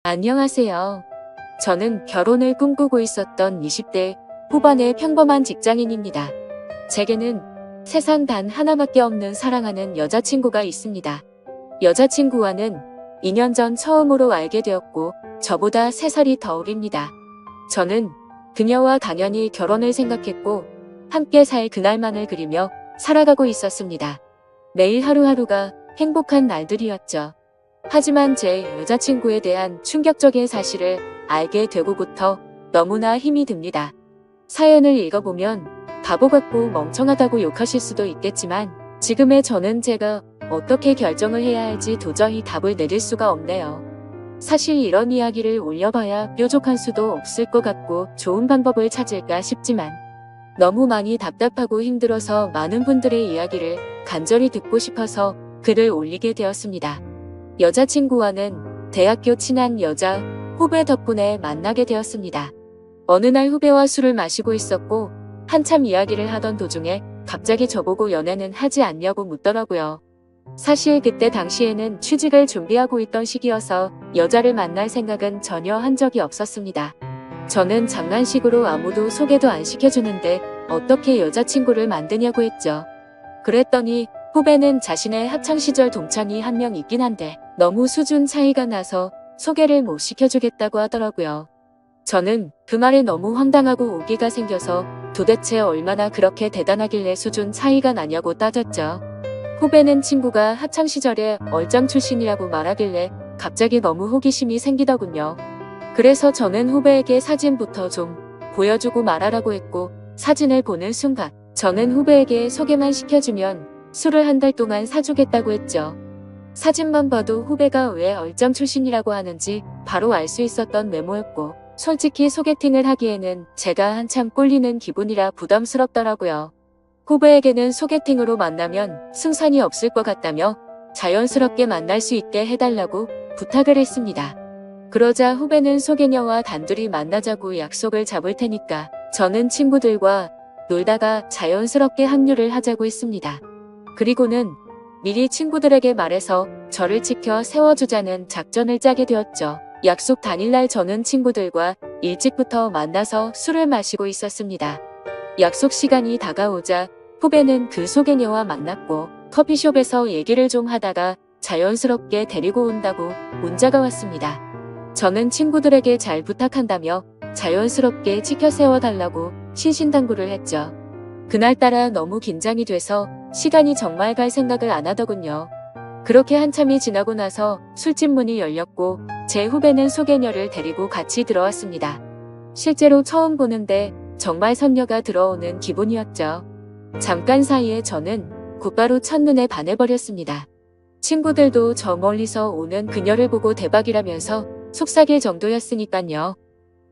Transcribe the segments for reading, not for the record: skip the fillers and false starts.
안녕하세요. 저는 결혼을 꿈꾸고 있었던 20대 후반의 평범한 직장인입니다. 제게는 세상 단 하나밖에 없는 사랑하는 여자친구가 있습니다. 여자친구와는 2년 전 처음으로 알게 되었고 저보다 3살이 더 어립니다. 저는 그녀와 당연히 결혼을 생각했고 함께 살 그날만을 그리며 살아가고 있었습니다. 매일 하루하루가 행복한 날들이었죠. 하지만 제 여자친구에 대한 충격적인 사실을 알게 되고부터 너무나 힘이 듭니다. 사연을 읽어보면 바보 같고 멍청하다고 욕하실 수도 있겠지만 지금의 저는 제가 어떻게 결정을 해야 할지 도저히 답을 내릴 수가 없네요. 사실 이런 이야기를 올려봐야 뾰족한 수도 없을 것 같고 좋은 방법을 찾을까 싶지만 너무 많이 답답하고 힘들어서 많은 분들의 이야기를 간절히 듣고 싶어서 글을 올리게 되었습니다. 여자친구와는 대학교 친한 여자 후배 덕분에 만나게 되었습니다. 어느 날 후배와 술을 마시고 있었고 한참 이야기를 하던 도중에 갑자기 저보고 연애는 하지 않냐고 묻더라고요. 사실 그때 당시에는 취직을 준비하고 있던 시기여서 여자를 만날 생각은 전혀 한 적이 없었습니다. 저는 장난식으로 아무도 소개도 안 시켜주는데 어떻게 여자친구를 만드냐고 했죠. 그랬더니 후배는 자신의 학창시절 동창이 한 명 있긴 한데 너무 수준 차이가 나서 소개를 못 시켜주겠다고 하더라고요. 저는 그 말에 너무 황당하고 오기가 생겨서 도대체 얼마나 그렇게 대단하길래 수준 차이가 나냐고 따졌죠. 후배는 친구가 학창시절에 얼짱 출신이라고 말하길래 갑자기 너무 호기심이 생기더군요. 그래서 저는 후배에게 사진부터 좀 보여주고 말하라고 했고 사진을 보는 순간 저는 후배에게 소개만 시켜주면 술을 한 달 동안 사주겠다고 했죠. 사진만 봐도 후배가 왜 얼짱 출신이라고 하는지 바로 알 수 있었던 메모였고 솔직히 소개팅을 하기에는 제가 한참 꼴리는 기분이라 부담스럽더라고요. 후배에게는 소개팅으로 만나면 승산이 없을 것 같다며 자연스럽게 만날 수 있게 해달라고 부탁을 했습니다. 그러자 후배는 소개녀와 단둘이 만나자고 약속을 잡을 테니까 저는 친구들과 놀다가 자연스럽게 합류를 하자고 했습니다. 그리고는 미리 친구들에게 말해서 저를 지켜 세워주자는 작전을 짜게 되었죠. 약속 당일날 저는 친구들과 일찍부터 만나서 술을 마시고 있었습니다. 약속 시간이 다가오자 후배는 그 소개녀와 만났고 커피숍에서 얘기를 좀 하다가 자연스럽게 데리고 온다고 문자가 왔습니다. 저는 친구들에게 잘 부탁한다며 자연스럽게 지켜 세워달라고 신신당부를 했죠. 그날따라 너무 긴장이 돼서 시간이 정말 갈 생각을 안 하더군요. 그렇게 한참이 지나고 나서 술집 문이 열렸고 제 후배는 소개녀를 데리고 같이 들어왔습니다. 실제로 처음 보는데 정말 선녀가 들어오는 기분이었죠. 잠깐 사이에 저는 곧바로 첫눈에 반해버렸습니다. 친구들도 저 멀리서 오는 그녀를 보고 대박이라면서 속삭일 정도였으니깐요.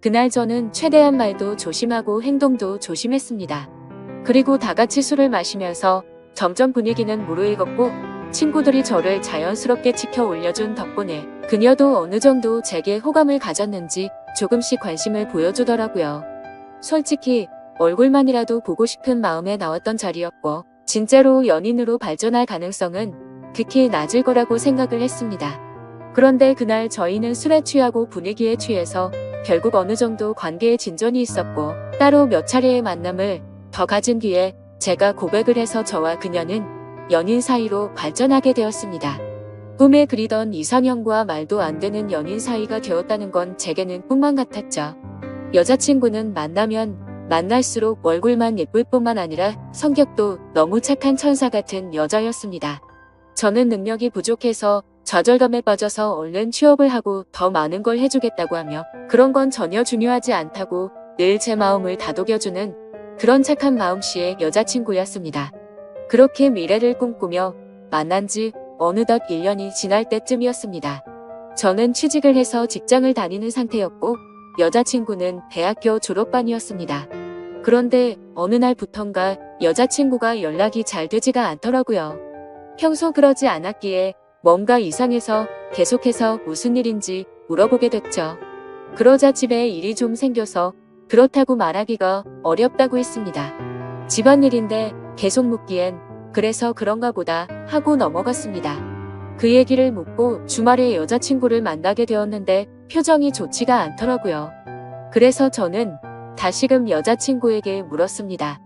그날 저는 최대한 말도 조심하고 행동도 조심했습니다. 그리고 다 같이 술을 마시면서 점점 분위기는 무르익었고 친구들이 저를 자연스럽게 치켜 올려준 덕분에 그녀도 어느 정도 제게 호감을 가졌는지 조금씩 관심을 보여주더라고요. 솔직히 얼굴만이라도 보고 싶은 마음에 나왔던 자리였고 진짜로 연인으로 발전할 가능성은 극히 낮을 거라고 생각을 했습니다. 그런데 그날 저희는 술에 취하고 분위기에 취해서 결국 어느 정도 관계에 진전이 있었고 따로 몇 차례의 만남을 더 가진 뒤에 제가 고백을 해서 저와 그녀는 연인 사이로 발전하게 되었습니다. 꿈에 그리던 이상형과 말도 안 되는 연인 사이가 되었다는 건 제게는 꿈만 같았죠. 여자친구는 만나면 만날수록 얼굴만 예쁠 뿐만 아니라 성격도 너무 착한 천사 같은 여자였습니다. 저는 능력이 부족해서 좌절감에 빠져서 얼른 취업을 하고 더 많은 걸 해주겠다고 하며 그런 건 전혀 중요하지 않다고 늘 제 마음을 다독여주는 그런 착한 마음씨의 여자친구였습니다. 그렇게 미래를 꿈꾸며 만난 지 어느덧 1년이 지날 때쯤이었습니다. 저는 취직을 해서 직장을 다니는 상태였고 여자친구는 대학교 졸업반이었습니다. 그런데 어느 날부턴가 여자친구가 연락이 잘 되지가 않더라고요. 평소 그러지 않았기에 뭔가 이상해서 계속해서 무슨 일인지 물어보게 됐죠. 그러자 집에 일이 좀 생겨서 그렇다고 말하기가 어렵다고 했습니다. 집안일인데 계속 묻기엔 그래서 그런가 보다 하고 넘어갔습니다. 그 얘기를 묻고 주말에 여자친구를 만나게 되었는데 표정이 좋지가 않더라고요. 그래서 저는 다시금 여자친구에게 물었습니다.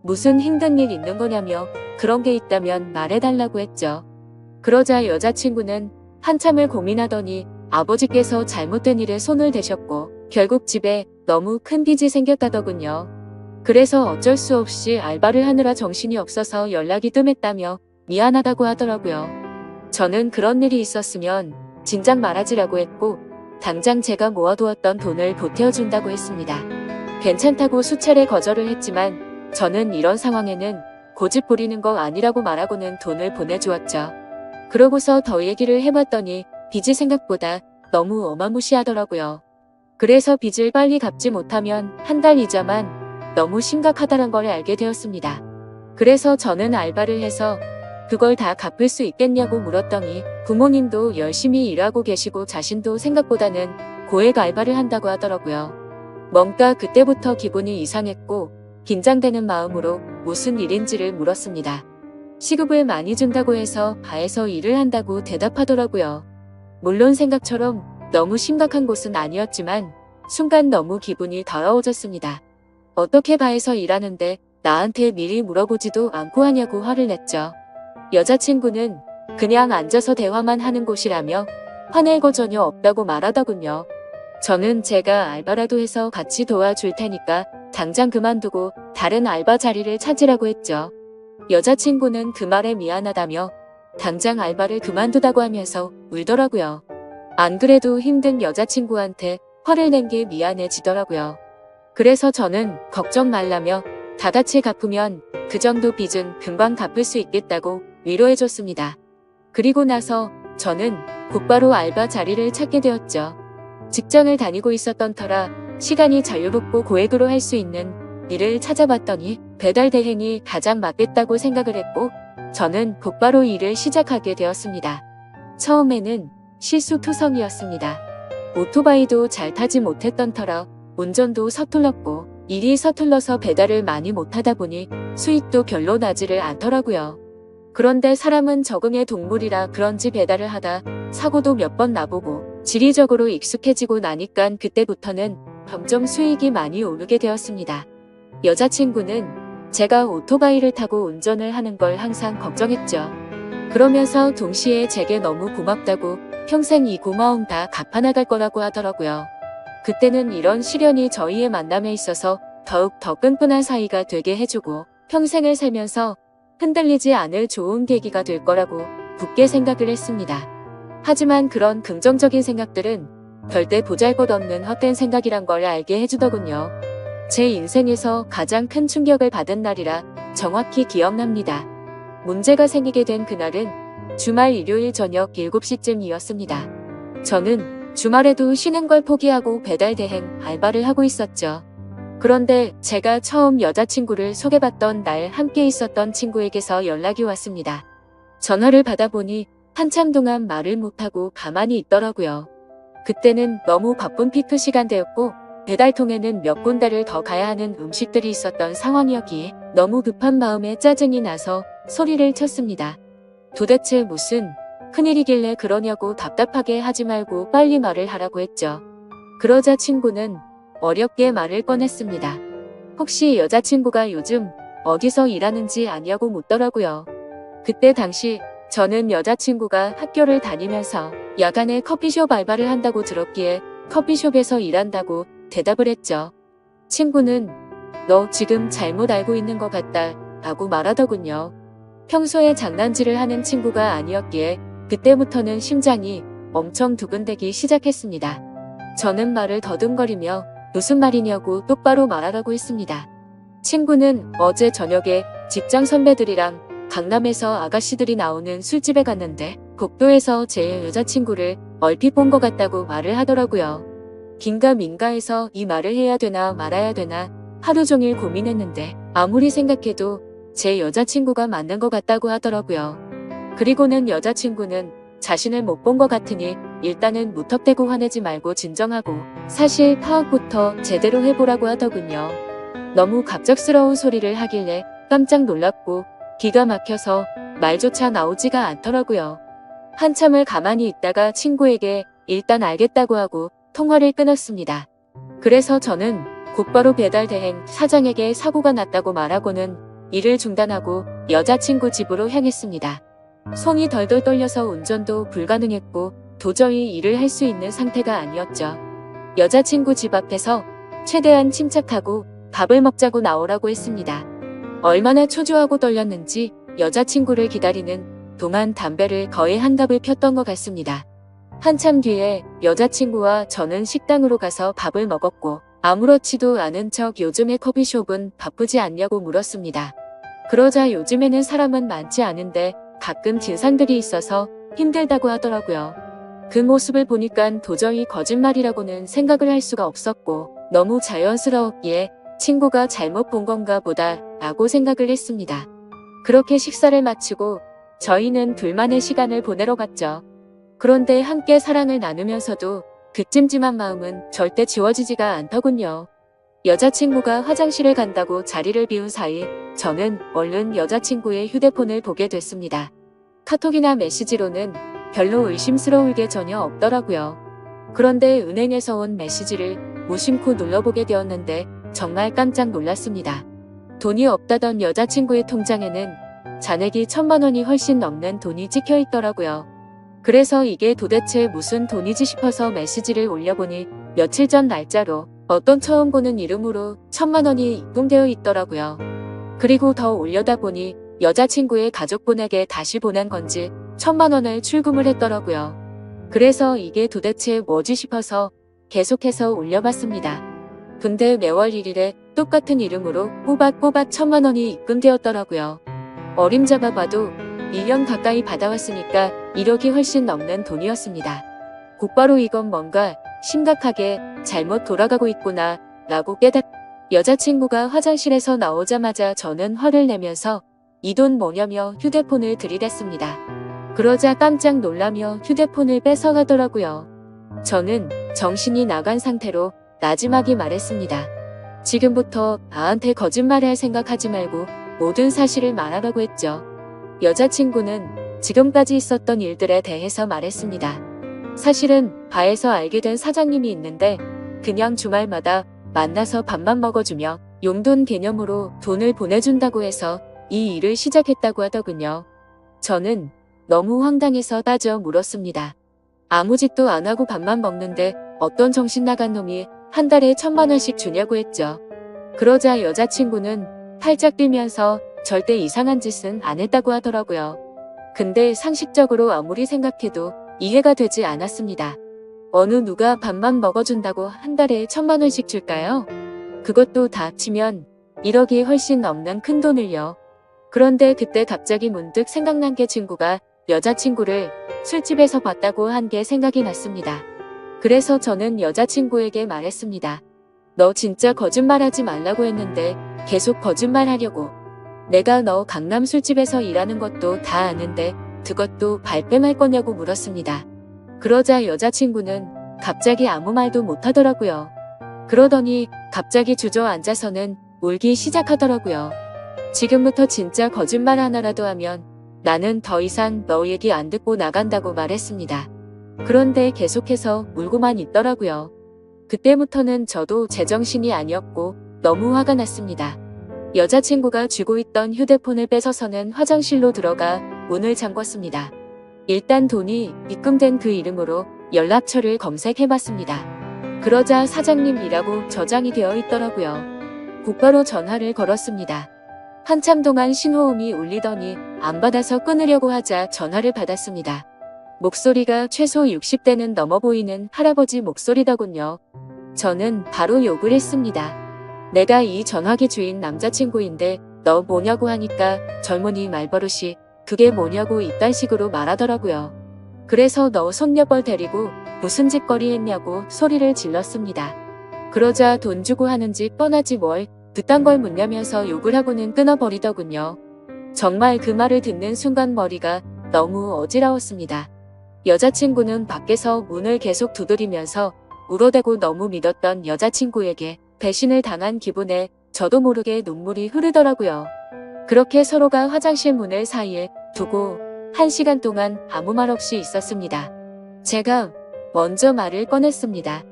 무슨 힘든 일 있는 거냐며 그런 게 있다면 말해달라고 했죠. 그러자 여자친구는 한참을 고민하더니 아버지께서 잘못된 일에 손을 대셨고 결국 집에 너무 큰 빚이 생겼다더군요. 그래서 어쩔 수 없이 알바를 하느라 정신이 없어서 연락이 뜸했다며 미안하다고 하더라고요. 저는 그런 일이 있었으면 진작 말하지라고 했고 당장 제가 모아두었던 돈을 보태어준다고 했습니다. 괜찮다고 수차례 거절을 했지만 저는 이런 상황에는 고집 부리는 거 아니라고 말하고는 돈을 보내주었죠. 그러고서 더 얘기를 해봤더니 빚이 생각보다 너무 어마무시하더라고요. 그래서 빚을 빨리 갚지 못하면 한 달 이자만 너무 심각하다는 걸 알게 되었습니다. 그래서 저는 알바를 해서 그걸 다 갚을 수 있겠냐고 물었더니 부모님도 열심히 일하고 계시고 자신도 생각보다는 고액 알바를 한다고 하더라고요. 뭔가 그때부터 기분이 이상했고 긴장되는 마음으로 무슨 일인지를 물었습니다. 시급을 많이 준다고 해서 바에서 일을 한다고 대답하더라고요. 물론 생각처럼 너무 심각한 곳은 아니었지만 순간 너무 기분이 더러워졌습니다. 어떻게 바에서 일하는데 나한테 미리 물어보지도 않고 하냐고 화를 냈죠. 여자친구는 그냥 앉아서 대화만 하는 곳이라며 화낼 거 전혀 없다고 말하더군요. 저는 제가 알바라도 해서 같이 도와줄 테니까 당장 그만두고 다른 알바 자리를 찾으라고 했죠. 여자친구는 그 말에 미안하다며 당장 알바를 그만두다고 하면서 울더라고요. 안 그래도 힘든 여자친구한테 화를 낸 게 미안해지더라고요. 그래서 저는 걱정 말라며 다 같이 갚으면 그 정도 빚은 금방 갚을 수 있겠다고 위로해줬습니다. 그리고 나서 저는 곧바로 알바 자리를 찾게 되었죠. 직장을 다니고 있었던 터라 시간이 자유롭고 고액으로 할 수 있는 일을 찾아봤더니 배달 대행이 가장 맞겠다고 생각을 했고 저는 곧바로 일을 시작하게 되었습니다. 처음에는 실수투성이었습니다. 오토바이도 잘 타지 못했던 터라 운전도 서툴렀고 일이 서툴러서 배달을 많이 못하다 보니 수익도 별로 나지를 않더라고요. 그런데 사람은 적응의 동물이라 그런지 배달을 하다 사고도 몇 번 나보고 지리적으로 익숙해지고 나니깐 그때부터는 점점 수익이 많이 오르게 되었습니다. 여자친구는 제가 오토바이를 타고 운전을 하는 걸 항상 걱정했죠. 그러면서 동시에 제게 너무 고맙다고 평생 이 고마움 다 갚아나갈 거라고 하더라고요. 그때는 이런 시련이 저희의 만남에 있어서 더욱 더 끈끈한 사이가 되게 해주고 평생을 살면서 흔들리지 않을 좋은 계기가 될 거라고 굳게 생각을 했습니다. 하지만 그런 긍정적인 생각들은 절대 보잘것없는 헛된 생각이란 걸 알게 해주더군요. 제 인생에서 가장 큰 충격을 받은 날이라 정확히 기억납니다. 문제가 생기게 된 그날은 주말 일요일 저녁 7시쯤이었습니다. 저는 주말에도 쉬는 걸 포기하고 배달 대행 알바를 하고 있었죠. 그런데 제가 처음 여자친구를 소개받던 날 함께 있었던 친구에게서 연락이 왔습니다. 전화를 받아보니 한참 동안 말을 못하고 가만히 있더라고요. 그때는 너무 바쁜 피크 시간대였고 배달통에는 몇 군데를 더 가야 하는 음식들이 있었던 상황이었기에 너무 급한 마음에 짜증이 나서 소리를 쳤습니다. 도대체 무슨 큰일이길래 그러냐고 답답하게 하지 말고 빨리 말을 하라고 했죠. 그러자 친구는 어렵게 말을 꺼냈습니다. 혹시 여자친구가 요즘 어디서 일하는지 아냐고 묻더라고요. 그때 당시 저는 여자친구가 학교를 다니면서 야간에 커피숍 알바를 한다고 들었기에 커피숍에서 일한다고 대답을 했죠. 친구는 너 지금 잘못 알고 있는 것 같다 라고 말하더군요. 평소에 장난질을 하는 친구가 아니었기에 그때부터는 심장이 엄청 두근대기 시작했습니다. 저는 말을 더듬거리며 무슨 말이냐고 똑바로 말하라고 했습니다. 친구는 어제 저녁에 직장 선배들이랑 강남에서 아가씨들이 나오는 술집에 갔는데 복도에서 제 여자친구를 얼핏 본 것 같다고 말을 하더라고요. 긴가민가해서 이 말을 해야 되나 말아야 되나 하루 종일 고민했는데 아무리 생각해도 제 여자친구가 맞는 것 같다고 하더라고요. 그리고는 여자친구는 자신을 못 본 것 같으니 일단은 무턱대고 화내지 말고 진정하고 사실 파악부터 제대로 해보라고 하더군요. 너무 갑작스러운 소리를 하길래 깜짝 놀랐고 기가 막혀서 말조차 나오지가 않더라고요. 한참을 가만히 있다가 친구에게 일단 알겠다고 하고 통화를 끊었습니다. 그래서 저는 곧바로 배달 대행 사장에게 사고가 났다고 말하고는 일을 중단하고 여자친구 집으로 향했습니다. 손이 덜덜 떨려서 운전도 불가능했고 도저히 일을 할 수 있는 상태가 아니었죠. 여자친구 집 앞에서 최대한 침착하고 밥을 먹자고 나오라고 했습니다. 얼마나 초조하고 떨렸는지 여자친구를 기다리는 동안 담배를 거의 한 갑을 폈던 것 같습니다. 한참 뒤에 여자친구와 저는 식당으로 가서 밥을 먹었고 아무렇지도 않은 척 요즘에 커피숍은 바쁘지 않냐고 물었습니다. 그러자 요즘에는 사람은 많지 않은데 가끔 진상들이 있어서 힘들다고 하더라고요. 그 모습을 보니까 도저히 거짓말이라고는 생각을 할 수가 없었고 너무 자연스러웠기에 친구가 잘못 본 건가 보다 라고 생각을 했습니다. 그렇게 식사를 마치고 저희는 둘만의 시간을 보내러 갔죠. 그런데 함께 사랑을 나누면서도 그 찜찜한 마음은 절대 지워지지가 않더군요. 여자친구가 화장실에 간다고 자리를 비운 사이 저는 얼른 여자친구의 휴대폰을 보게 됐습니다. 카톡이나 메시지로는 별로 의심스러울 게 전혀 없더라고요. 그런데 은행에서 온 메시지를 무심코 눌러보게 되었는데 정말 깜짝 놀랐습니다. 돈이 없다던 여자친구의 통장에는 잔액이 1,000만 원이 훨씬 넘는 돈이 찍혀 있더라고요. 그래서 이게 도대체 무슨 돈이지 싶어서 메시지를 올려보니 며칠 전 날짜로 어떤 처음 보는 이름으로 1,000만 원이 입금되어 있더라고요. 그리고 더 올려다 보니 여자친구의 가족분에게 다시 보낸 건지 1,000만 원을 출금을 했더라고요. 그래서 이게 도대체 뭐지 싶어서 계속해서 올려봤습니다. 근데 매월 1일에 똑같은 이름으로 꼬박꼬박 1,000만 원이 입금되었더라고요. 어림잡아 봐도 1년 가까이 받아왔으니까 1억이 훨씬 넘는 돈이었습니다. 곧바로 이건 뭔가 심각하게 잘못 돌아가고 있구나 라고 여자친구가 화장실에서 나오자마자 저는 화를 내면서 이 돈 뭐냐며 휴대폰을 들이댔습니다. 그러자 깜짝 놀라며 휴대폰을 뺏어가더라고요. 저는 정신이 나간 상태로 나지막이 말했습니다. 지금부터 나한테 거짓말할 생각하지 말고 모든 사실을 말하라고 했죠. 여자친구는 지금까지 있었던 일들에 대해서 말했습니다. 사실은 바에서 알게 된 사장님이 있는데 그냥 주말마다 만나서 밥만 먹어주며 용돈 개념으로 돈을 보내준다고 해서 이 일을 시작했다고 하더군요. 저는 너무 황당해서 따져 물었습니다. 아무 짓도 안 하고 밥만 먹는데 어떤 정신 나간 놈이 한 달에 1,000만 원씩 주냐고 했죠. 그러자 여자친구는 팔짝 뛰면서 절대 이상한 짓은 안 했다고 하더라고요. 근데 상식적으로 아무리 생각해도 이해가 되지 않았습니다. 어느 누가 밥만 먹어준다고 한 달에 1,000만 원씩 줄까요? 그것도 다 합치면 1억이 훨씬 넘는 큰 돈을요. 그런데 그때 갑자기 문득 생각난 게 친구가 여자친구를 술집에서 봤다고 한 게 생각이 났습니다. 그래서 저는 여자친구에게 말했습니다. 너 진짜 거짓말하지 말라고 했는데 계속 거짓말하려고. 내가 너 강남 술집에서 일하는 것도 다 아는데 그것도 발뺌할 거냐고 물었습니다. 그러자 여자친구는 갑자기 아무 말도 못하더라고요. 그러더니 갑자기 주저앉아서는 울기 시작하더라고요. 지금부터 진짜 거짓말 하나라도 하면 나는 더 이상 너 얘기 안 듣고 나간다고 말했습니다. 그런데 계속해서 울고만 있더라고요. 그때부터는 저도 제정신이 아니었고 너무 화가 났습니다. 여자친구가 쥐고 있던 휴대폰을 뺏어서는 화장실로 들어가 문을 잠궜습니다. 일단 돈이 입금된 그 이름으로 연락처를 검색해봤습니다. 그러자 사장님이라고 저장이 되어 있더라고요. 곧바로 전화를 걸었습니다. 한참 동안 신호음이 울리더니 안 받아서 끊으려고 하자 전화를 받았습니다. 목소리가 최소 60대는 넘어 보이는 할아버지 목소리더군요. 저는 바로 욕을 했습니다. 내가 이 전화기 주인 남자친구인데 너 뭐냐고 하니까 젊은이 말버릇이 그게 뭐냐고 이딴 식으로 말하더라고요. 그래서 너 손녀뻘 데리고 무슨 짓거리 했냐고 소리를 질렀습니다. 그러자 돈 주고 하는지 뻔하지 뭘 그딴 걸 묻냐면서 욕을 하고는 끊어버리더군요. 정말 그 말을 듣는 순간 머리가 너무 어지러웠습니다. 여자친구는 밖에서 문을 계속 두드리면서 울어대고 너무 믿었던 여자친구에게 배신을 당한 기분에 저도 모르게 눈물이 흐르더라고요. 그렇게 서로가 화장실 문을 사이에 두고 1시간 동안 아무 말 없이 있었습니다. 제가 먼저 말을 꺼냈습니다.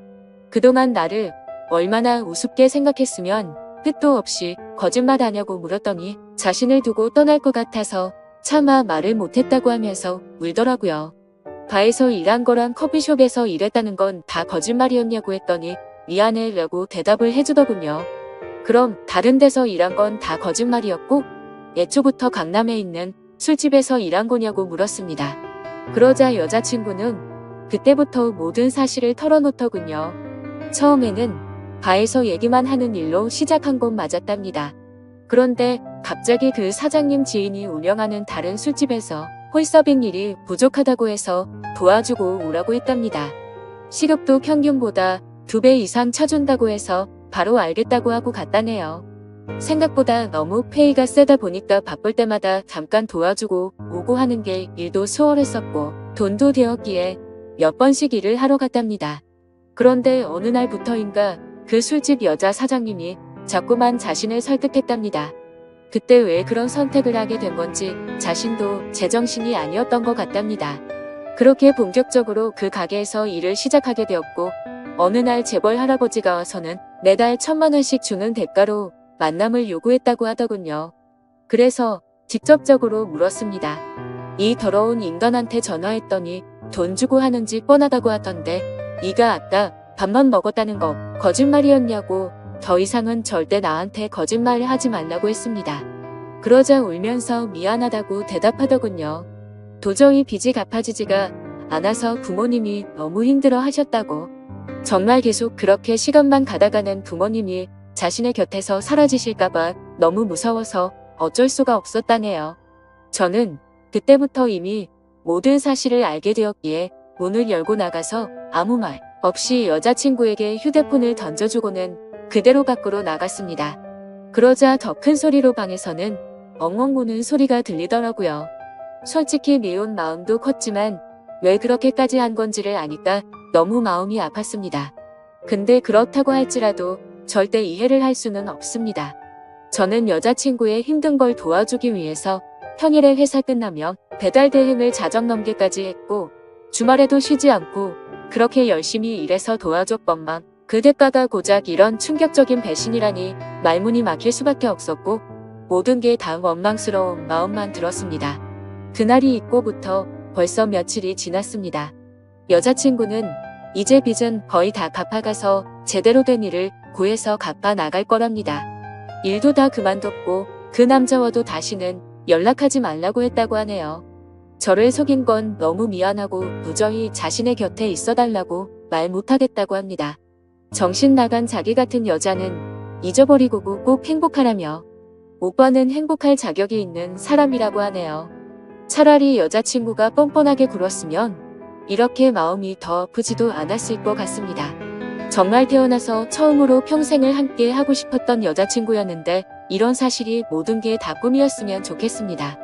그동안 나를 얼마나 우습게 생각했으면 끝도 없이 거짓말하냐고 물었더니 자신을 두고 떠날 것 같아서 차마 말을 못했다고 하면서 울더라고요. 바에서 일한 거랑 커피숍에서 일했다는 건 다 거짓말이었냐고 했더니 미안해라고 대답을 해주더군요. 그럼 다른 데서 일한 건 다 거짓말이었고 애초부터 강남에 있는 술집에서 일한 거냐고 물었습니다. 그러자 여자친구는 그때부터 모든 사실을 털어놓더군요. 처음에는 바에서 얘기만 하는 일로 시작한 건 맞았답니다. 그런데 갑자기 그 사장님 지인이 운영하는 다른 술집에서 홀서빙 일이 부족하다고 해서 도와주고 오라고 했답니다. 시급도 평균보다 2배 이상 쳐준다고 해서 바로 알겠다고 하고 갔다네요. 생각보다 너무 페이가 세다 보니까 바쁠 때마다 잠깐 도와주고 오고 하는 게 일도 수월했었고 돈도 되었기에 몇 번씩 일을 하러 갔답니다. 그런데 어느 날부터인가 그 술집 여자 사장님이 자꾸만 자신을 설득했답니다. 그때 왜 그런 선택을 하게 된 건지 자신도 제정신이 아니었던 것 같답니다. 그렇게 본격적으로 그 가게에서 일을 시작하게 되었고 어느 날 재벌 할아버지가 와서는 매달 1,000만 원씩 주는 대가로 만남을 요구했다고 하더군요. 그래서 직접적으로 물었습니다. 이 더러운 인간한테 전화했더니 돈 주고 하는지 뻔하다고 하던데 네가 아까 밥만 먹었다는 거 거짓말이었냐고 더 이상은 절대 나한테 거짓말을 하지 말라고 했습니다. 그러자 울면서 미안하다고 대답하더군요. 도저히 빚이 갚아지지가 않아서 부모님이 너무 힘들어 하셨다고. 정말 계속 그렇게 시간만 가다가는 부모님이 자신의 곁에서 사라지실까봐 너무 무서워서 어쩔 수가 없었다네요. 저는 그때부터 이미 모든 사실을 알게 되었기에 문을 열고 나가서 아무 말 없이 여자친구에게 휴대폰을 던져주고는 그대로 밖으로 나갔습니다. 그러자 더 큰 소리로 방에서는 엉엉 우는 소리가 들리더라고요. 솔직히 미운 마음도 컸지만 왜 그렇게까지 한 건지를 아니까 너무 마음이 아팠습니다. 근데 그렇다고 할지라도 절대 이해를 할 수는 없습니다. 저는 여자친구의 힘든 걸 도와주기 위해서 평일에 회사 끝나면 배달 대행을 자정 넘게까지 했고 주말에도 쉬지 않고 그렇게 열심히 일해서 도와줬건만 그 대가가 고작 이런 충격적인 배신이라니 말문이 막힐 수밖에 없었고 모든 게 다 원망스러운 마음만 들었습니다. 그날이 있고부터 벌써 며칠이 지났습니다. 여자친구는 이제 빚은 거의 다 갚아가서 제대로 된 일을 구해서 갚아 나갈 거랍니다. 일도 다 그만뒀고 그 남자와도 다시는 연락하지 말라고 했다고 하네요. 저를 속인 건 너무 미안하고 무정히 자신의 곁에 있어달라고 말 못하겠다고 합니다. 정신 나간 자기 같은 여자는 잊어버리고 꼭 행복하라며 오빠는 행복할 자격이 있는 사람이라고 하네요. 차라리 여자친구가 뻔뻔하게 굴었으면 이렇게 마음이 더 아프지도 않았을 것 같습니다. 정말 태어나서 처음으로 평생을 함께 하고 싶었던 여자친구였는데 이런 사실이 모든 게 다 꿈이었으면 좋겠습니다.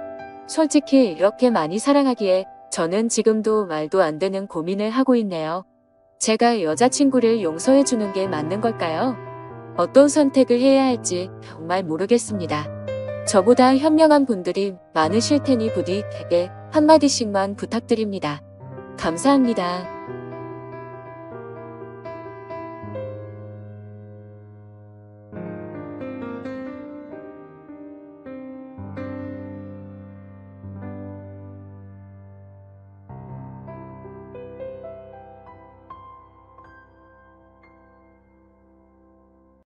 솔직히 이렇게 많이 사랑하기에 저는 지금도 말도 안 되는 고민을 하고 있네요. 제가 여자친구를 용서해주는 게 맞는 걸까요? 어떤 선택을 해야 할지 정말 모르겠습니다. 저보다 현명한 분들이 많으실 테니 부디 제게 한마디씩만 부탁드립니다. 감사합니다.